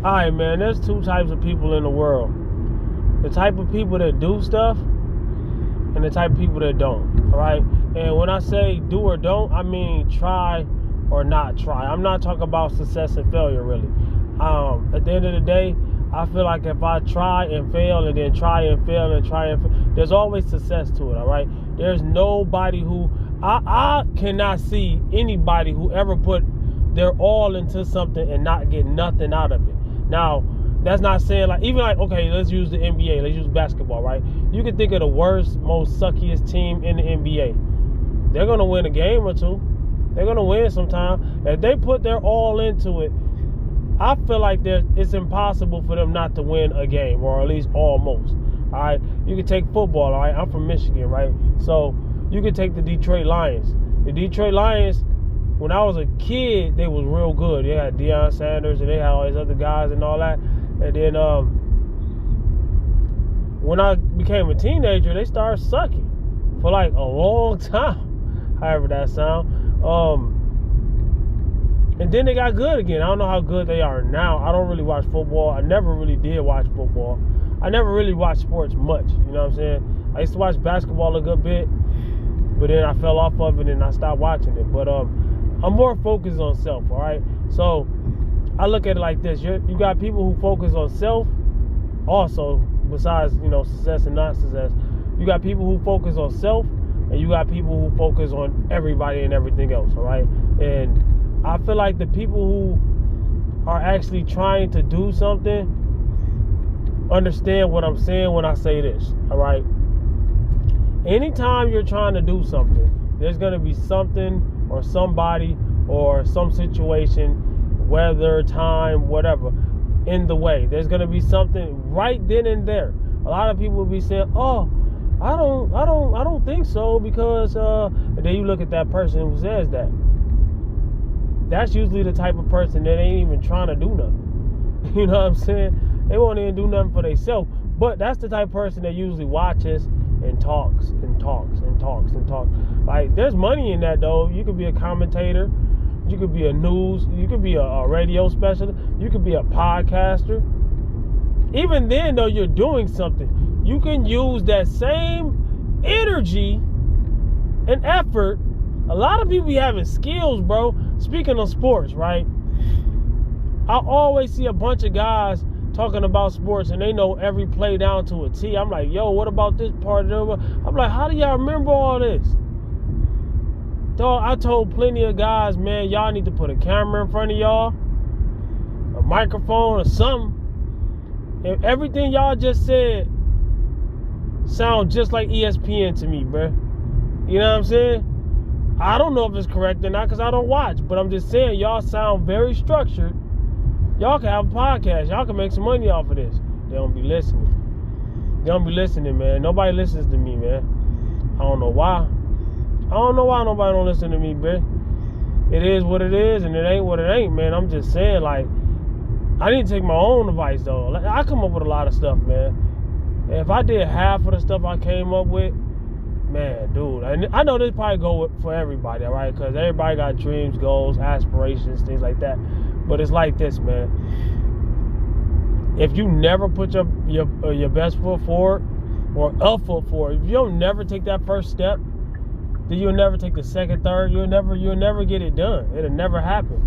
Alright, man, there's two types of people in the world. The type of people that do stuff and the type of people that don't. Alright? And when I say do or don't, I mean try or not try. I'm not talking about success and failure, really. At the end of the day, I feel like if I try and fail and then try and fail and try and fail, there's always success to it, alright? There's nobody who... I cannot see anybody who ever put their all into something and not get nothing out of it. Now, that's not saying like, even like, okay, let's use the NBA, let's use basketball, right? You can think of the worst, most suckiest team in the NBA. They're going to win a game or two. They're going to win sometime. If they put their all into it, I feel like it's impossible for them not to win a game, or at least almost. All right, you can take football. All right, I'm from Michigan, right? So you can take the Detroit Lions. The Detroit Lions, when I was a kid, they was real good. They had Deion Sanders and they had all these other guys and all that. And then when I became a teenager, they started sucking for like a long time. However that sound. And then they got good again. I don't know how good they are now. I don't really watch football. I never really did watch football. I never really watched sports much. You know what I'm saying? I used to watch basketball a good bit, but then I fell off of it and I stopped watching it. But I'm more focused on self, all right? So I look at it like this. You got people who focus on self also, besides, you know, success and not success. You got people who focus on self, and you got people who focus on everybody and everything else, all right? And I feel like the people who are actually trying to do something understand what I'm saying when I say this, all right? Anytime you're trying to do something, there's going to be something or somebody or some situation, weather, time, whatever, in the way. There's going to be something right then and there. A lot of people will be saying, oh, I don't think so, because and then you look at that person who says that. That's usually the type of person that ain't even trying to do nothing. You know what I'm saying? They won't even do nothing for themselves. But that's the type of person that usually watches and talks and talks and talks and talks. Like, there's money in that, though. You could be a commentator. You could be a news. You could be a radio specialist. You could be a podcaster. Even then, though, you're doing something. You can use that same energy and effort. A lot of people be having skills, bro. Speaking of sports, right? I always see a bunch of guys talking about sports and they know every play down to a T. I'm like, yo, what about this part? I'm like, how do y'all remember all this? Dog, I told plenty of guys, man, y'all need to put a camera in front of y'all, a microphone or something. And everything y'all just said sound just like ESPN to me, bro. You know what I'm saying? I don't know if it's correct or not because I don't watch, but I'm just saying y'all sound very structured. Y'all can have a podcast. Y'all can make some money off of this. They don't be listening. They don't be listening, man. Nobody listens to me, man. I don't know why. I don't know why nobody don't listen to me, bro. It is what it is, and it ain't what it ain't, man. I'm just saying, like, I need to take my own advice, though. Like, I come up with a lot of stuff, man. And if I did half of the stuff I came up with, man, dude, I know this probably go for everybody, all right? Because everybody got dreams, goals, aspirations, things like that. But it's like this, man. If you never put your best foot forward, or a foot forward, if you don't never take that first step, then you'll never take the second, third. You'll never get it done. It'll never happen.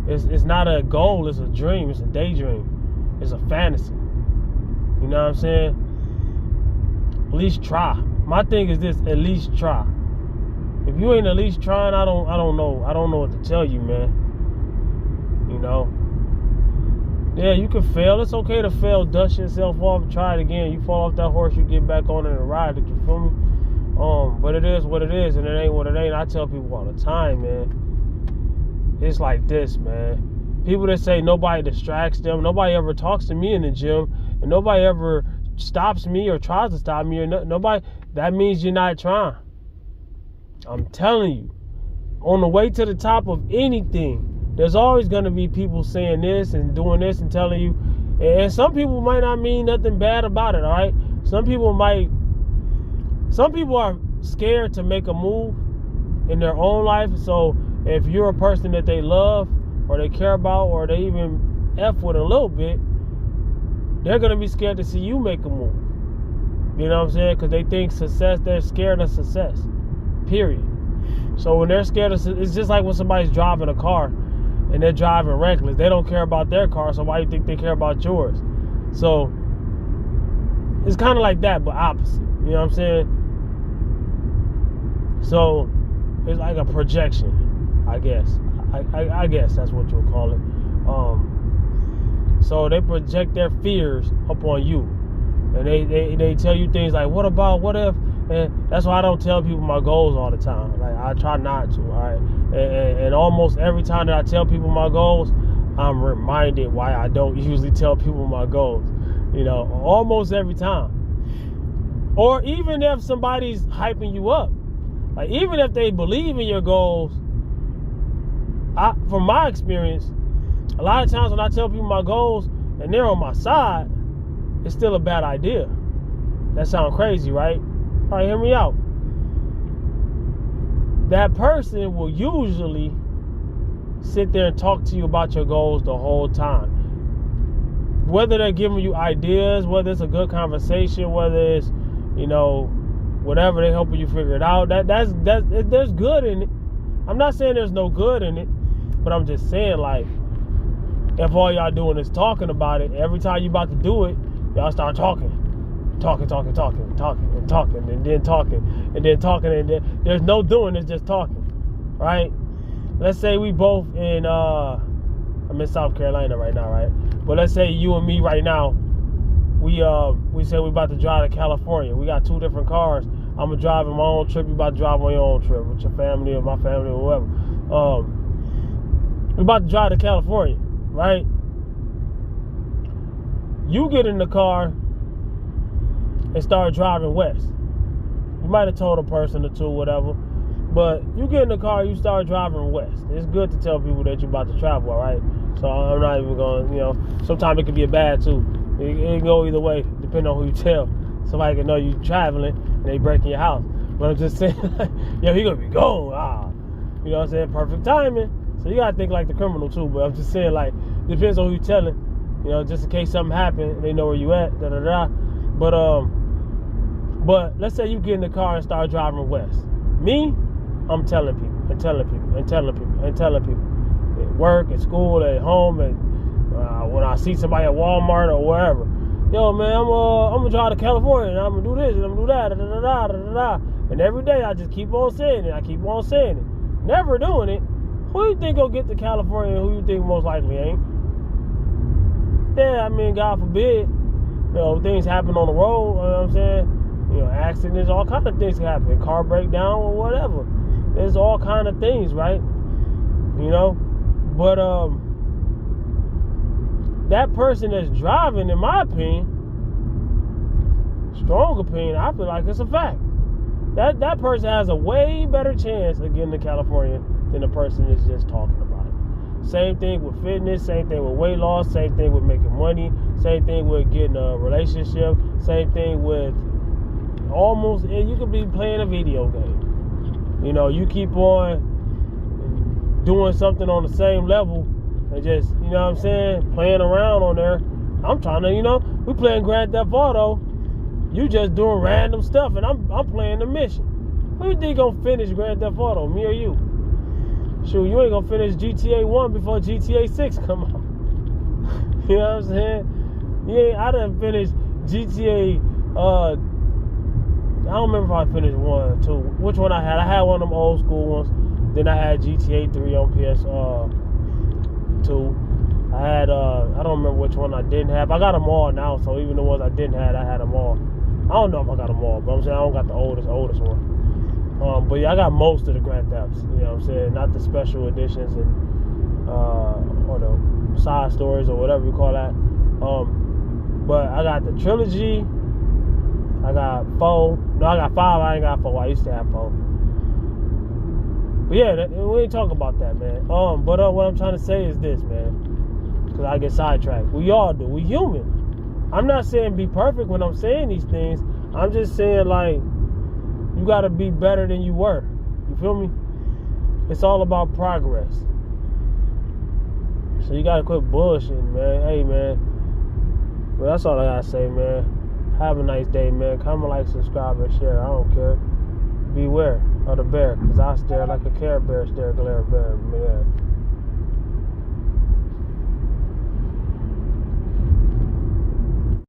It's not a goal. It's a dream. It's a daydream. It's a fantasy. You know what I'm saying? At least try. My thing is this: at least try. If you ain't at least trying, I don't know. I don't know what to tell you, man. You know? Yeah, you can fail. It's okay to fail. Dust yourself off. Try it again. You fall off that horse, you get back on it and ride it. You feel me? But it is what it is, and it ain't what it ain't. I tell people all the time, man. It's like this, man. People that say nobody distracts them, nobody ever talks to me in the gym, and nobody ever stops me or tries to stop me, or nobody, that means you're not trying. I'm telling you, on the way to the top of anything, there's always going to be people saying this and doing this and telling you, and some people might not mean nothing bad about it, all right? Some people are scared to make a move in their own life. So if you're a person that they love or they care about or they even F with a little bit, they're going to be scared to see you make a move. You know what I'm saying? Because they think success, they're scared of success. Period. So when they're scared of, it's just like when somebody's driving a car and they're driving reckless. They don't care about their car, so why do you think they care about yours? So it's kind of like that, but opposite. You know what I'm saying? So it's like a projection, I guess. I guess that's what you'll call it. So they project their fears upon you, and they tell you things like, "What about? What if?" And that's why I don't tell people my goals all the time. Like, I try not to. All right, and almost every time that I tell people my goals, I'm reminded why I don't usually tell people my goals. You know, almost every time. Or even if somebody's hyping you up, like even if they believe in your goals, from my experience, a lot of times when I tell people my goals and they're on my side, it's still a bad idea. That sounds crazy, right? All right, hear me out. That person will usually sit there and talk to you about your goals the whole time. Whether they're giving you ideas, whether it's a good conversation, whether it's, you know, whatever, they're helping you figure it out. There's good in it. I'm not saying there's no good in it, but I'm just saying, like, if all y'all doing is talking about it, every time you about to do it, y'all start talking, and then talking, and then there's no doing, it's just talking, right? Let's say we both in, I'm in South Carolina right now, right? But let's say you and me right now, we said we about to drive to California. We got two different cars. I'm gonna drive on my own trip. You about to drive on your own trip with your family or my family or whoever. We about to drive to California, right? You get in the car and start driving west. You might have told a person or two, whatever, but you get in the car, you start driving west. It's good to tell people that you're about to travel, all right? So I'm not even going, you know, sometimes it could be a bad too. It can go either way, depending on who you tell. Somebody can know you traveling and they break in your house. But I'm just saying, like, yo, he gonna be gone. You know what I'm saying? Perfect timing. So you gotta think like the criminal too. But I'm just saying, like, depends on who you telling. You know, just in case something happened, they know where you at. But let's say you get in the car and start driving west. Me, I'm telling people and telling people and telling people and telling people. At work, at school, at home, and when I see somebody at Walmart or wherever. Yo, man, I'm gonna drive to California and I'm gonna do this and I'm gonna do that, And every day I just keep on saying it. Never doing it. Who you think will get to California and who you think most likely ain't? Yeah, I mean, God forbid, you know, things happen on the road, you know what I'm saying? You know, accidents, all kind of things can happen. Car breakdown or whatever. There's all kind of things, right? You know? But that person that's driving, in my opinion, strong opinion, I feel like it's a fact. That person has a way better chance of getting to California than the person that's just talking about it. Same thing with fitness, same thing with weight loss, same thing with making money, same thing with getting a relationship, same thing with almost, and you could be playing a video game. You know, you keep on doing something on the same level and just, you know what I'm saying, playing around on there. I'm trying to, you know, we playing Grand Theft Auto. You just doing random stuff and I'm playing the mission. Who you think gonna finish Grand Theft Auto, me or you? Shoot, you ain't gonna finish GTA 1 before GTA 6 come out. You know what I'm saying? I done finished GTA, I don't remember if I finished 1 or 2. Which one I had? I had one of them old school ones. Then I had GTA 3 on PS2. I had, I don't remember which one I didn't have. I got them all now, so even the ones I didn't have, I had them all. I don't know if I got them all, but I'm saying I don't got the oldest one. But yeah, I got most of the Grand Thefts, you know what I'm saying? Not the special editions and, or the side stories or whatever you call that. But I got the trilogy. I got 4. No, I got 5. I ain't got 4. I used to have 4. But yeah, we ain't talking about that, man. But what I'm trying to say is this, man. Because I get sidetracked. We all do. We human. I'm not saying be perfect when I'm saying these things. I'm just saying, like, you got to be better than you were. You feel me? It's all about progress. So you gotta quit bullshitting, man. Hey, man. Well, that's all I gotta say, man. Have a nice day, man. Comment, like, subscribe, and share. I don't care. Beware of the bear, because I stare like a Care Bear stare, glare bear, man.